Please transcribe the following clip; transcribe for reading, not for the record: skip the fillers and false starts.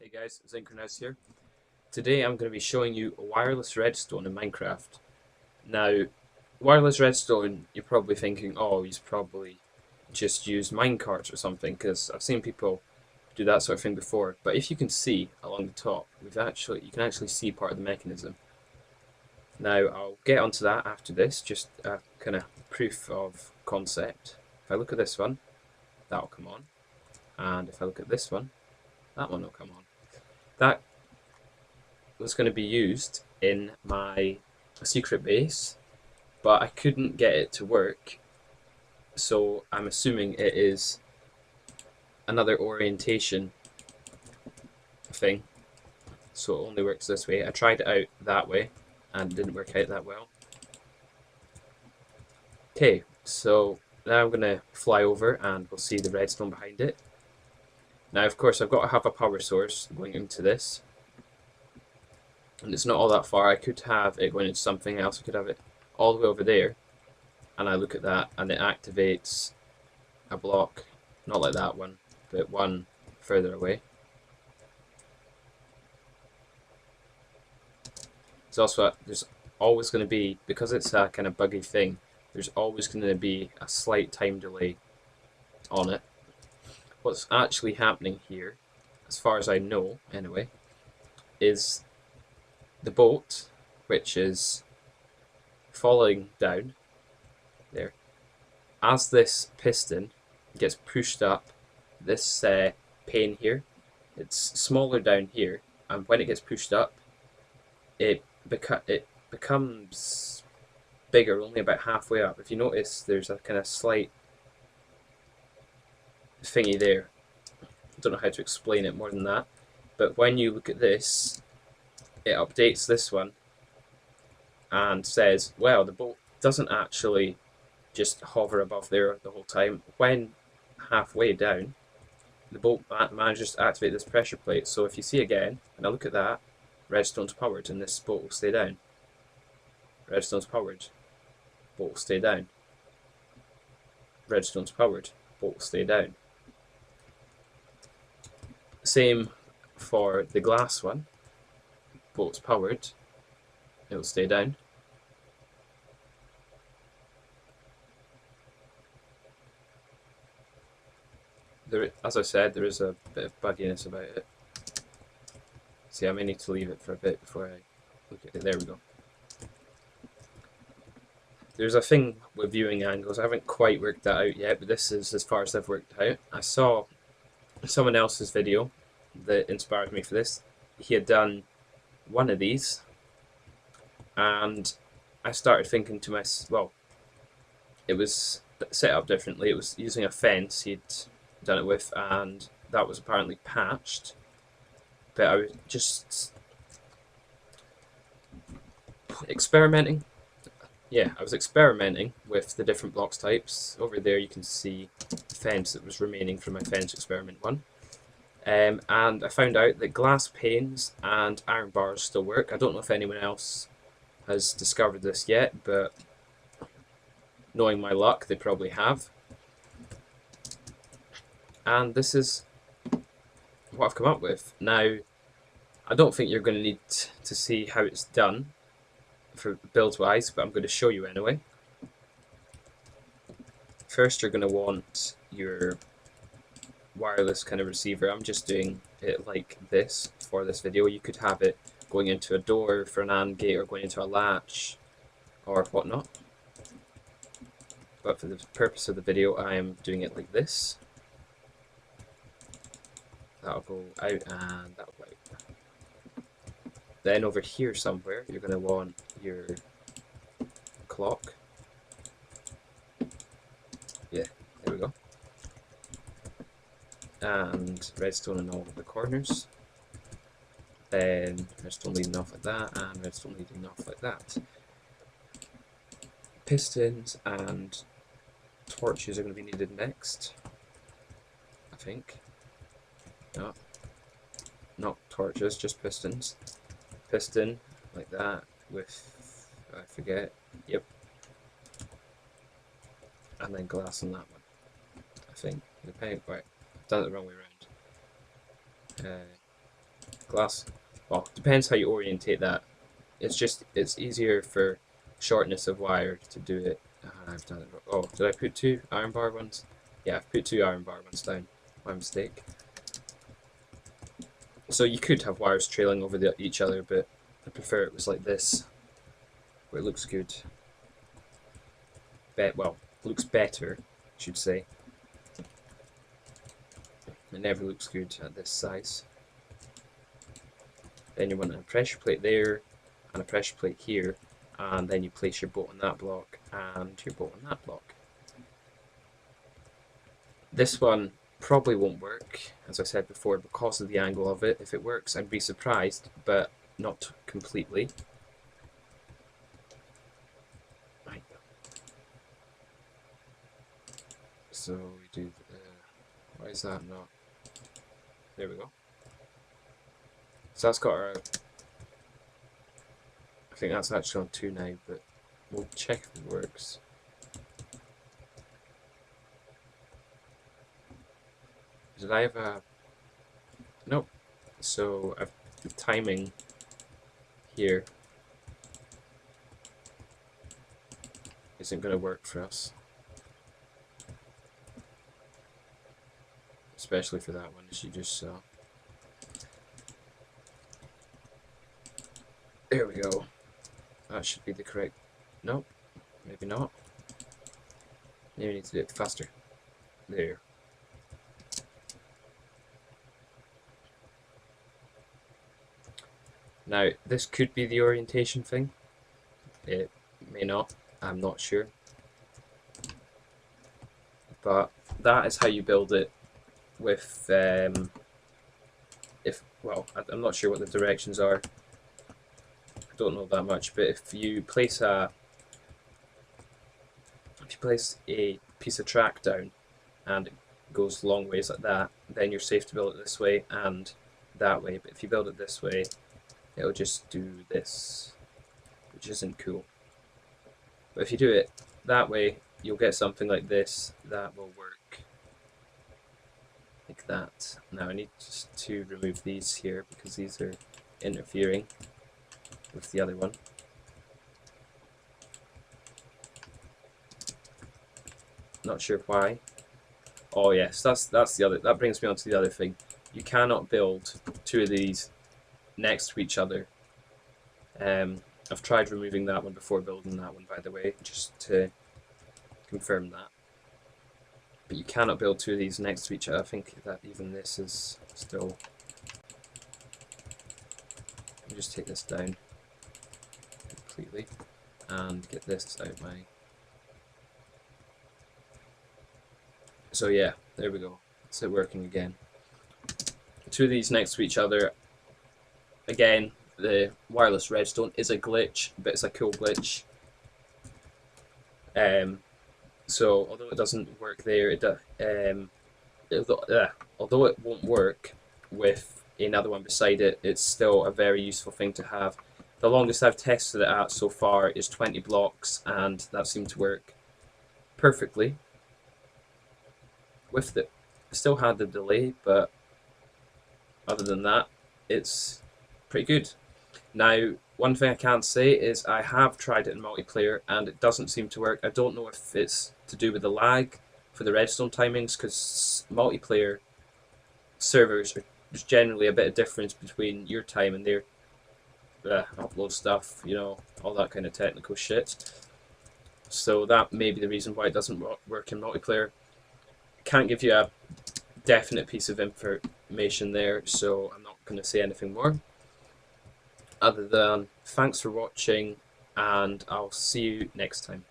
Hey guys, Synchronous here. Today I'm going to be showing you wireless redstone in Minecraft. Now, wireless redstone, you're probably thinking, oh, he's probably just used minecarts or something, because I've seen people do that sort of thing before. But if you can see along the top, you can actually see part of the mechanism. Now, I'll get onto that after this, just a kind of proof of concept. If I look at this one, that'll come on. And if I look at this one, that one will come on. That was going to be used in my secret base, but I couldn't get it to work. So I'm assuming it is another orientation thing. So it only works this way. I tried it out that way and it didn't work out that well. Okay, so now I'm going to fly over and we'll see the redstone behind it. Now, of course, I've got to have a power source going into this. And it's not all that far. I could have it going into something else. I could have it all the way over there. And I look at that and it activates a block, not like that one, but one further away. There's always going to be, because it's a kind of buggy thing, there's always going to be a slight time delay on it. What's actually happening here, as far as I know anyway, is the bolt, which is falling down there, as this piston gets pushed up this pane here, it's smaller down here, and when it gets pushed up, it becomes bigger, only about halfway up. If you notice, there's a kind of slight thingy there. I don't know how to explain it more than that, but when you look at this, it updates this one and says, well, the bolt doesn't actually just hover above there the whole time. When halfway down, the bolt manages to activate this pressure plate. So if you see again, and I look at that, redstone's powered and this bolt will stay down. Redstone's powered, bolt will stay down. Redstone's powered, bolt will stay down. Same for the glass one. Bolt's powered, it will stay down. As I said, there is a bit of bugginess about it. See, I may need to leave it for a bit before I look at it. There we go. There's a thing with viewing angles. I haven't quite worked that out yet, but this is as far as I've worked out. I saw someone else's video that inspired me for this. He had done one of these, and I started thinking to myself, well, it was set up differently. It was using a fence he'd done it with, and that was apparently patched. But I was just experimenting. Yeah, I was experimenting with the different blocks types. Over there you can see the fence that was remaining from my fence experiment one. And I found out that glass panes and iron bars still work. I don't know if anyone else has discovered this yet, but knowing my luck, they probably have. And this is what I've come up with. Now, I don't think you're going to need to see how it's done for build wise, but I'm going to show you anyway. First, you're going to want your wireless kind of receiver. I'm just doing it like this for this video. You could have it going into a door for an AND gate or going into a latch or whatnot. But for the purpose of the video, I am doing it like this. That'll go out and that'll go out. Then over here somewhere, you're going to want your clock. Yeah, there we go. And redstone in all of the corners. Then redstone leading off like that, and redstone leading off like that. Pistons and torches are going to be needed next, I think. No, not torches, just pistons. Piston like that with, I forget, yep. And then glass on that one, I think. Depending, right, I've done it the wrong way around. glass. Well, depends how you orientate that. It's easier for shortness of wire to do it. I've done it. Oh, did I put 2 iron bar ones? Yeah, I've put 2 iron bar ones down. My mistake. So you could have wires trailing over each other, but I prefer it was like this, where it looks good. Well, looks better, I should say. It never looks good at this size. Then you want a pressure plate there, and a pressure plate here, and then you place your bolt on that block, and your bolt on that block. This one probably won't work, as I said before, because of the angle of it. If it works, I'd be surprised, but not completely. Right. So we do. Why is that not? There we go. So that's got our. I think that's actually on 2 now, but we'll check if it works. Did I have a... Nope. So the timing here isn't going to work for us. Especially for that one, as you just saw. There we go. That should be the correct... Nope. Maybe not. Maybe we need to do it faster. There. Now, this could be the orientation thing. It may not. I'm not sure. But that is how you build it with... well, I'm not sure what the directions are. I don't know that much, but if you place a piece of track down and it goes long ways like that, then you're safe to build it this way and that way. But if you build it this way, it'll just do this, which isn't cool. But if you do it that way, you'll get something like this that will work like that. Now I need just to remove these here because these are interfering with the other one. Not sure why. Oh yes, that's the other. That brings me on to the other thing. You cannot build 2 of these next to each other. I've tried removing that one before building that one, by the way, just to confirm that. But you cannot build 2 of these next to each other. I think that even this is still... Let me just take this down completely and get this out my... So yeah, there we go. It's it working again. 2 of these next to each other. Again, the wireless redstone is a glitch, but it's a cool glitch. So although it doesn't work there, although it won't work with another one beside it, it's still a very useful thing to have. The longest I've tested it at so far is 20 blocks, and that seemed to work perfectly. With it, still had the delay, but other than that, it's pretty good. Now, one thing I can say is I have tried it in multiplayer and it doesn't seem to work. I don't know if it's to do with the lag for the redstone timings, because multiplayer servers there's generally a bit of difference between your time and their upload stuff, you know, all that kind of technical shit. So that may be the reason why it doesn't work in multiplayer. Can't give you a definite piece of information there, so I'm not going to say anything more. Other than thanks for watching, and I'll see you next time.